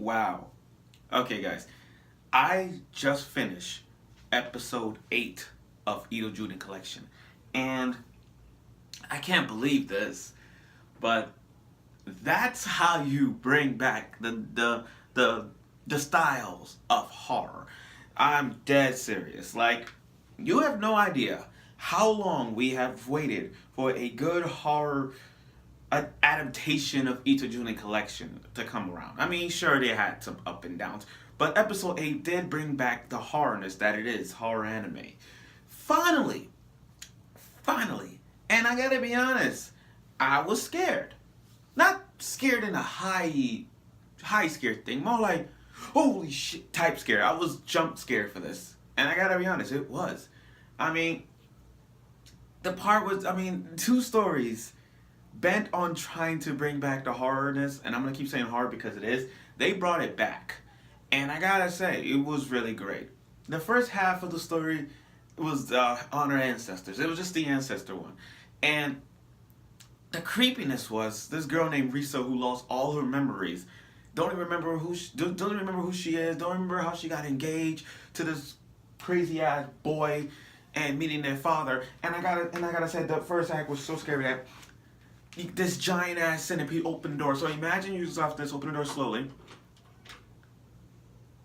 Wow. Okay, guys. I just finished episode 8 of Ito Junji Collection. And I can't believe this, but that's how you bring back the styles of horror. I'm dead serious. Like, you have no idea how long we have waited for a good horror adaptation of Ito Junji Collection to come around. I mean, sure, they had some up and downs, but episode 8 did bring back the horrorness that it is, horror anime. Finally, finally. And I gotta be honest, I was scared. Not scared in a high scared thing, more like holy shit type scared. I was jump scared for this. And I gotta be honest, it was. I mean, the part was, two stories bent on trying to bring back the horrorness, and I'm gonna keep saying horror because it is. They brought it back. And I gotta say, it was really great. The first half of the story was on our ancestors. It was just the ancestor one. And the creepiness was this girl named Risa who lost all her memories. Don't even remember who she is. Don't remember how she got engaged to this crazy ass boy and meeting their father. And I gotta say, the first act was so scary that this giant ass centipede opened the door. So imagine yourself this, open the door slowly.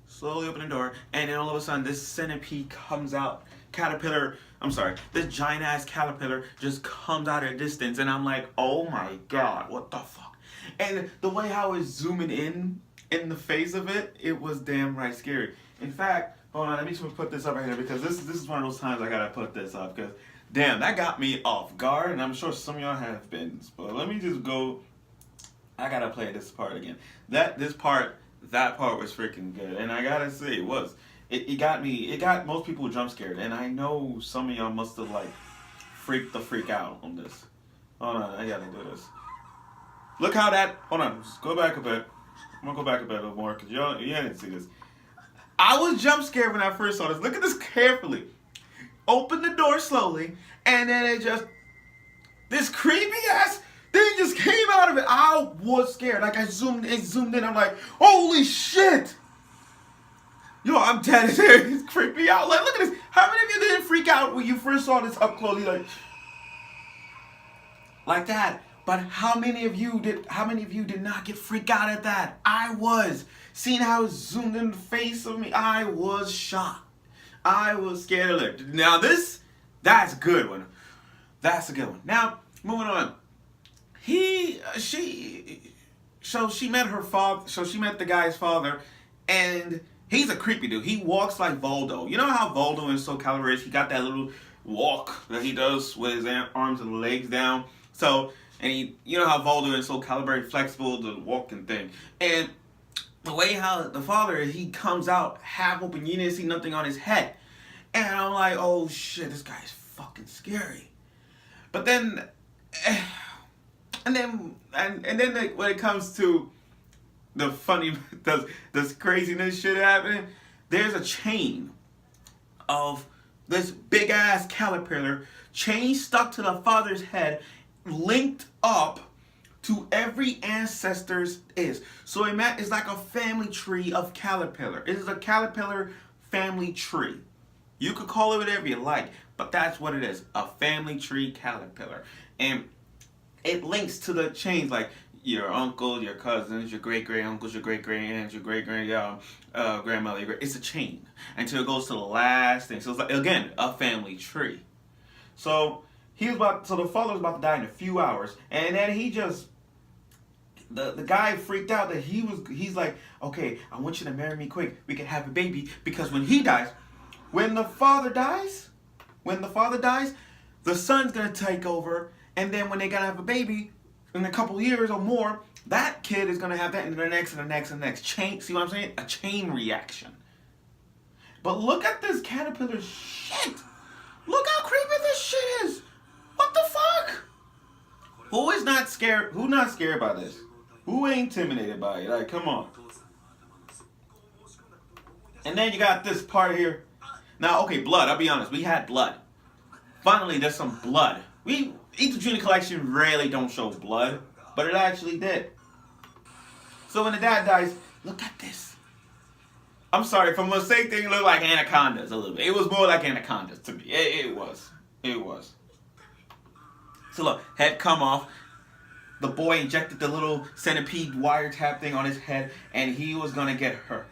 Slowly open the door, and then all of a sudden this centipede comes out. This giant ass caterpillar just comes out of the distance, and I'm like, oh my god, what the fuck? And the way how it's zooming in the face of it, it was damn right scary. In fact, hold on, let me just put this up right here because this is one of those times I gotta put this up because damn, that got me off guard, and I'm sure some of y'all have been. But let me just go. I gotta play this part again. That part was freaking good, and I gotta say it was. It got most people jump scared, and I know some of y'all must have like freaked the freak out on this. Hold on, I gotta do this. Look how that. Hold on, just go back a bit. I'm gonna go back a bit a little more because y'all didn't see this. I was jump scared when I first saw this. Look at this carefully. Open the door slowly, and then this creepy ass thing just came out of it. I was scared. Like I zoomed in. I'm like, holy shit! Yo, I'm dead serious. It's creepy out. Like, look at this. How many of you didn't freak out when you first saw this up close? You're like that. But how many of you did not get freaked out at that? I was. Seeing how it zoomed in the face of me, I was shocked. I was scared of it. Now that's a good one. That's a good one. Now, moving on. She met her father, so she met the guy's father, and he's a creepy dude. He walks like Voldo. You know how Voldo in Soul Calibur is? He got that little walk that he does with his arms and legs down. So, and you know how Voldo in Soul Calibur is flexible, the walking thing. And the way how the father, he comes out half open, you didn't see nothing on his head. And I'm like, oh shit, this guy's fucking scary. But then, and then like, when it comes to the funny, this craziness shit happening, there's a chain of this big ass caterpillar, chain stuck to the father's head, linked up to every ancestor's is. So it's like a family tree of caterpillar. It is a caterpillar family tree. You could call it whatever you like, but that's what it is, a family tree caterpillar. And it links to the chains like your uncle, your cousins, your great-great-uncles, your great-great-aunts, your great-great-grandmother. It's a chain until it goes to the last thing. So it's like, again, a family tree. So the father was about to die in a few hours, and then he just, the guy freaked out that he's like, okay, I want you to marry me quick. We can have a baby, because when the father dies, the son's gonna take over, and then when they gotta have a baby, in a couple years or more, that kid is gonna have that in the next and the next and the next chain. See what I'm saying? A chain reaction. But look at this caterpillar shit. Look how creepy this shit is. What the fuck? Who is not scared? Who not scared by this? Who ain't intimidated by it? Like, come on. And then you got this part here. Now, okay, blood. I'll be honest. We had blood. Finally, there's some blood. Ito Junji Collection rarely don't show blood, but it actually did. So when the dad dies, look at this. I'm sorry, from a snake thing, it looked like anacondas a little bit. It was more like anacondas to me. It was. It was. So look, head come off. The boy injected the little centipede wiretap thing on his head, and he was gonna get her.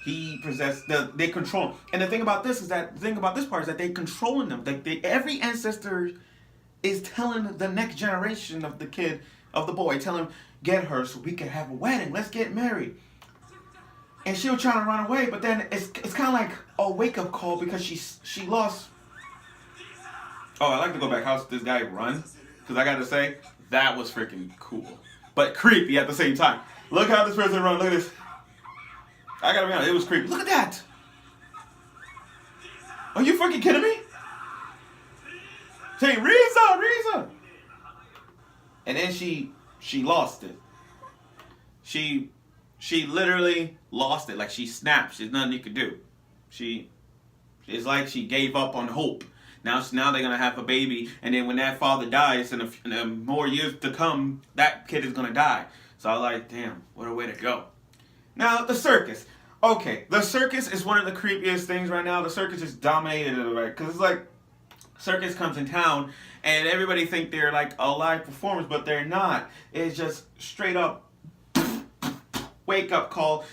He possessed they control him. And the thing about this part is that they controlling them. Every ancestor is telling the next generation of the kid, of the boy, tell him, get her so we can have a wedding. Let's get married. And she was trying to run away, but then it's kind of like a wake-up call because she lost. Oh, I like to go back. How's this guy run? Because I got to say, that was freaking cool. But creepy at the same time. Look how this person run. Look at this. I got to be honest, it was creepy. Look at that. Are you freaking kidding me? Say, Risa. And then she lost it. She literally lost it. Like she snapped. There's nothing you could do. It's like she gave up on hope. Now they're gonna have a baby, and then when that father dies, in a more years to come, that kid is gonna die. So I was like, damn, what a way to go. Now the circus. Okay, the circus is one of the creepiest things right now. The circus is dominated, right? Because it's like circus comes in town, and everybody think they're like a live performance, but they're not. It's just straight up wake up call.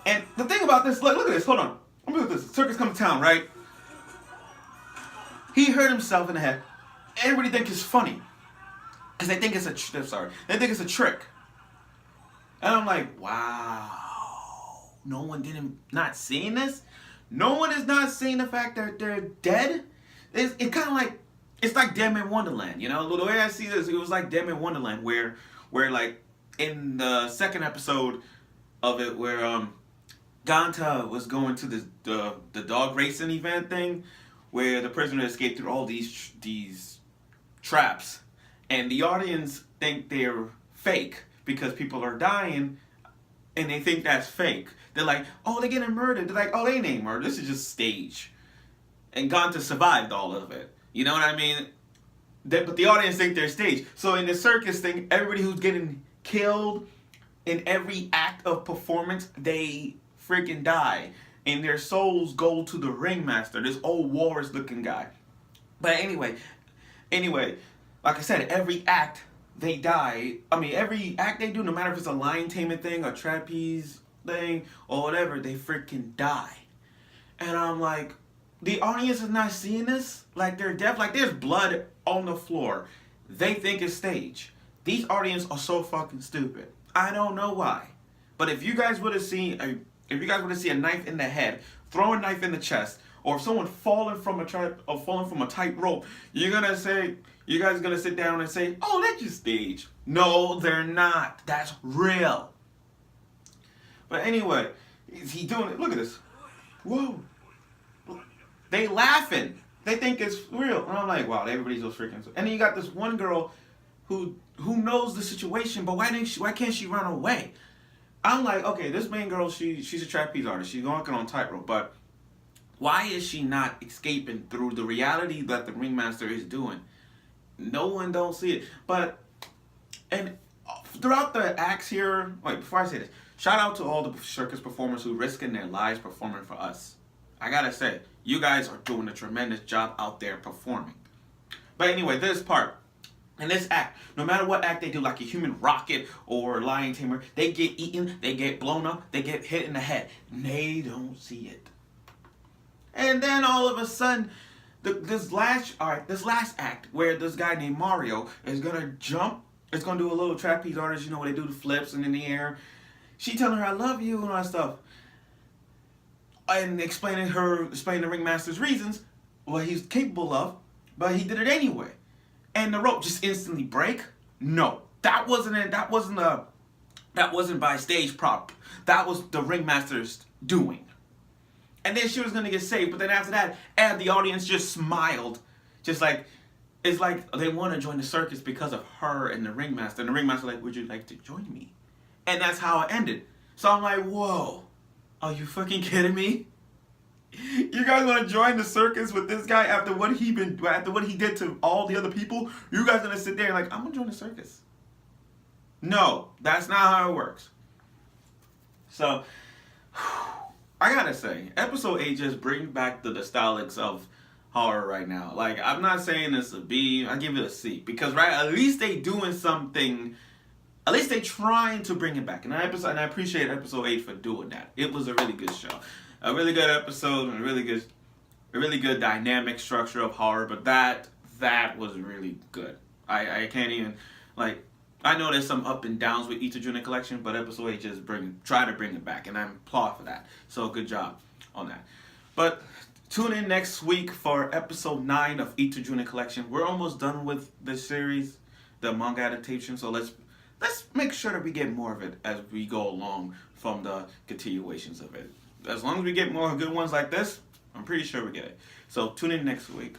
And the thing about this, look at this. Hold on. Let me look at this. Circus comes to town, right? He hurt himself in the head. Everybody think it's funny. Because they think it's they think it's a trick. And I'm like, wow. No one not seeing this? No one is not seeing the fact that they're dead? It's kind of like, it's like Dead Man Wonderland, you know? The way I see this, it was like Dead Man Wonderland, where like, in the second episode of it, where Ganta was going to the dog racing event thing, where the prisoner escaped through all these traps, and the audience think they're fake because people are dying, and they think that's fake. They're like, oh, they're getting murdered. They're like, oh, they ain't murdered. This is just stage. And Ganta survived all of it. You know what I mean? But the audience think they're staged. So in the circus thing, everybody who's getting killed in every act of performance, they freaking die. And their souls go to the ringmaster, this old walrus looking guy. But anyway, like I said, every act they die. I mean, every act they do, no matter if it's a lion taming thing, a trapeze thing, or whatever, they freaking die. And I'm like, the audience is not seeing this? Like, they're deaf? Like, there's blood on the floor. They think it's stage. These audience are so fucking stupid. I don't know why. But if you guys would have seen a knife in the head, throw a knife in the chest, or if someone falling from a tight rope, you guys are gonna sit down and say, oh, that's just stage. No, they're not. That's real. But anyway, is he doing it? Look at this. Whoa. They laughing. They think it's real. And I'm like, wow, everybody's so freaking. And then you got this one girl who knows the situation, but why can't she run away? I'm like, okay, this main girl, she's a trapeze artist. She's walking on tightrope, but why is she not escaping through the reality that the ringmaster is doing? No one don't see it. But, and throughout the acts here, wait, before I say this, shout out to all the circus performers who risking their lives performing for us. I gotta say, you guys are doing a tremendous job out there performing. But anyway, this part, in this act, no matter what act they do, like a human rocket or lion tamer, they get eaten, they get blown up, they get hit in the head. They don't see it. And then all of a sudden, this last act, where this guy named Mario is gonna jump, is gonna do a little trapeze artist, you know, where they do the flips and in the air. She telling her I love you and all that stuff. And explaining the ringmaster's reasons, what he's capable of, but he did it anyway. And the rope just instantly break? No, that wasn't by stage prop. That was the ringmaster's doing. And then she was gonna get saved, but then after that, and the audience just smiled, just like it's like they want to join the circus because of her and the ringmaster. And the ringmaster like, would you like to join me? And that's how it ended. So I'm like, whoa. Are you fucking kidding me? You guys want to join the circus with this guy after what he did to all the other people? You guys gonna sit there and like, I'm gonna join the circus? No, that's not how it works. So, I gotta say, episode 8 just brings back the nostalgics of horror right now. Like, I'm not saying it's a B, I give it a C. Because, right, at least they doing something, at least they trying to bring it back. And I appreciate episode 8 for doing that. It was a really good show. A really good episode and a really good dynamic structure of horror, but that was really good. I can't even, like, I know there's some up and downs with Each Junior Collection, but episode 8 just try to bring it back, and I applaud for that. So good job on that. But tune in next week for episode 9 of Each Junior Collection. We're almost done with this series, the manga adaptation, so let's make sure that we get more of it as we go along from the continuations of it. As long as we get more good ones like this, I'm pretty sure we get it. So tune in next week.